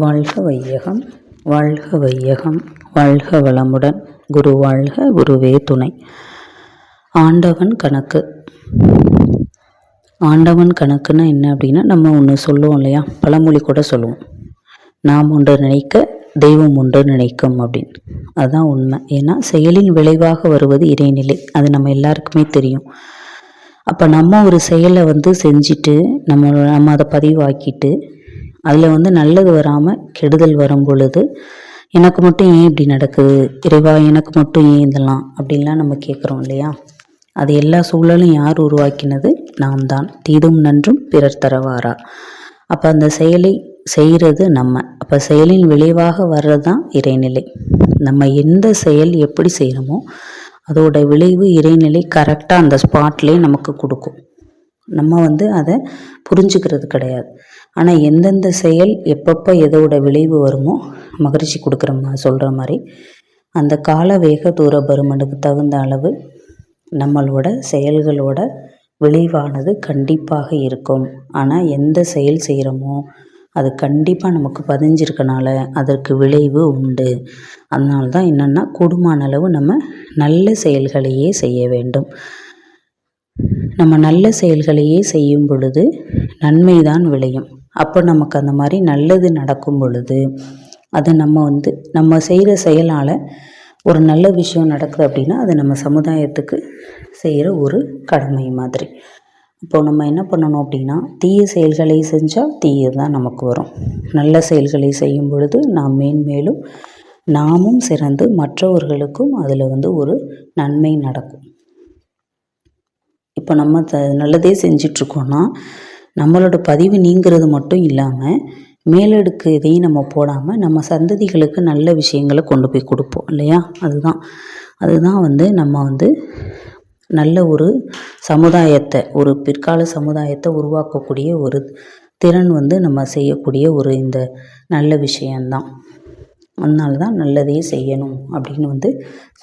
வாழ்க வையகம், வாழ்க வையகம், வாழ்க வளமுடன். குரு வாழ்க, குருவே துணை. ஆண்டவன் கணக்கு. ஆண்டவன் கணக்குன்னா என்ன அப்படின்னா, நம்ம ஒன்று சொல்லுவோம் இல்லையா, பழமொழி கூட சொல்லுவோம், நாம் ஒன்று நினைக்க தெய்வம் ஒன்று நினைக்கும் அப்படின்னு. அதுதான் உண்மை. ஏன்னா செயலின் விளைவாக வருவது இறைநிலை, அது நம்ம எல்லாருக்குமே தெரியும். அப்போ நம்ம ஒரு செயலை செஞ்சுட்டு நம்ம அதை பதிவாக்கிட்டு அதில் நல்லது வராமல் கெடுதல் வரும் பொழுது, எனக்கு மட்டும் ஏன் இப்படி நடக்குது, இறைவா எனக்கு மட்டும் ஏன் இதெல்லாம் அப்படின்லாம் நம்ம கேட்குறோம் இல்லையா. அது எல்லா சூழலும் யார் உருவாக்கினது? நாம் தான். தீதும் நன்றும் பிறர் தரவாரா. அப்போ அந்த செயலை செய்கிறது நம்ம. அப்போ செயலின் விளைவாக வர்றது தான் இறைநிலை. நம்ம எந்த செயல் எப்படி செய்கிறோமோ அதோட விளைவு இறைநிலை கரெக்டாக அந்த ஸ்பாட்லேயே நமக்கு கொடுக்கும். நம்ம அதை புரிஞ்சுக்கிறது கிடையாது. ஆனால் எந்தெந்த செயல் எப்பப்போ எதோட விளைவு வருமோ, மகிழ்ச்சி கொடுக்குற சொல்கிற மாதிரி அந்த கால வேக தூர பருமனுக்கு தகுந்த அளவு நம்மளோட செயல்களோட விளைவானது கண்டிப்பாக இருக்கும். ஆனால் எந்த செயல் செய்கிறோமோ அது கண்டிப்பாக நமக்கு பதிஞ்சிருக்கனால அதற்கு விளைவு உண்டு. அதனால தான் என்னென்னா, கூடுமான அளவு நம்ம நல்ல செயல்களையே செய்ய வேண்டும். நம்ம நல்ல செயல்களையே செய்யும் பொழுது நன்மை தான் விளையும். அப்போ நமக்கு அந்த மாதிரி நல்லது நடக்கும் பொழுது அது நம்ம செய்கிற செயலால் ஒரு நல்ல விஷயம் நடக்குது அப்படின்னா அது நம்ம சமுதாயத்துக்கு செய்கிற ஒரு கடமை மாதிரி. இப்போது நம்ம என்ன பண்ணணும் அப்படின்னா, தீய செயல்களை செஞ்சால் தீய தான் நமக்கு வரும். நல்ல செயல்களை செய்யும் பொழுது நாம் மேன்மேலும் நாமும் சிறந்து மற்றவர்களுக்கும் அதில் ஒரு நன்மை நடக்கும். இப்போ நம்ம நல்லதே செஞ்சிட்ருக்கோன்னா நம்மளோட பதிவு நீங்கிறது மட்டும் இல்லாமல் மேலெடுக்கு இதையும் நம்ம போடாமல் நம்ம சந்ததிகளுக்கு நல்ல விஷயங்களை கொண்டு போய் கொடுப்போம் இல்லையா. அதுதான் நம்ம நல்ல ஒரு சமுதாயத்தை, ஒரு பிற்கால சமுதாயத்தை உருவாக்கக்கூடிய ஒரு திறன் நம்ம செய்யக்கூடிய ஒரு இந்த நல்ல விஷயந்தான். அதனால தான் நல்லதே செய்யணும் அப்படின்னு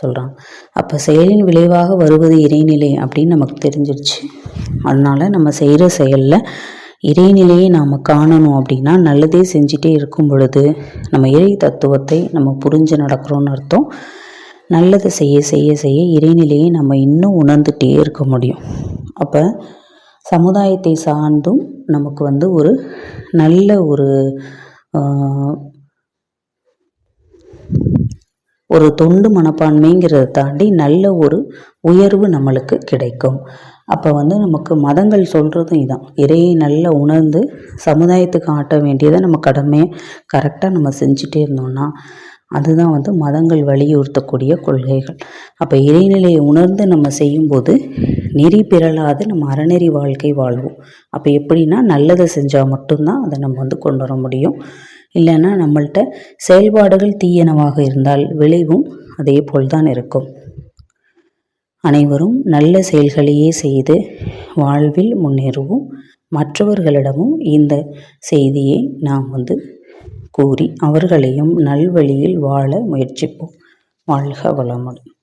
சொல்கிறாங்க. அப்போ செயலின் விளைவாக வருவது இறைநிலை அப்படின்னு நமக்கு தெரிஞ்சிருச்சு. அதனால் நம்ம செய்கிற செயலில் இறைநிலையை நாம் காணணும் அப்படின்னா நல்லதே செஞ்சிட்டே இருக்கும் பொழுது நம்ம இறை தத்துவத்தை நம்ம புரிஞ்சு நடக்கிறோன்னு அர்த்தம். நல்லதை செய்ய செய்ய செய்ய இறைநிலையை நம்ம இன்னும் உணர்ந்துகிட்டே இருக்க முடியும். அப்போ சமுதாயத்தை சார்ந்தும் நமக்கு ஒரு நல்ல ஒரு தொண்டு மனப்பான்மைங்கிறத தாண்டி நல்ல ஒரு உயர்வு நம்மளுக்கு கிடைக்கும். அப்போ நமக்கு மதங்கள் சொல்கிறதும் இதான், இறையை நல்லா உணர்ந்து சமுதாயத்துக்கு ஆட்ட வேண்டியதை நம்ம கடமையை கரெக்டாக நம்ம செஞ்சுட்டே இருந்தோம்னா அதுதான் மதங்கள் வலியுறுத்தக்கூடிய கொள்கைகள். அப்போ இறைநிலையை உணர்ந்து நம்ம செய்யும்போது நெறி பிறலாது நம்ம அறநெறி வாழ்க்கை வாழ்வோம். அப்போ எப்படின்னா, நல்லதை செஞ்சால் மட்டும்தான் அதை நம்ம கொண்டு வர முடியும். இல்லைன்னா நம்மள்கிட்ட செயல்பாடுகள் தீயனவாக இருந்தால் விளைவும் அதே போல்தான் இருக்கும். அனைவரும் நல்ல செயல்களையே செய்து வாழ்வில் முன்னேறுவோம். மற்றவர்களிடமும் இந்த செய்தியை நாம் கூறி அவர்களையும் நல்வழியில் வாழ முயற்சிப்போம். வாழ்க வளமுடன்.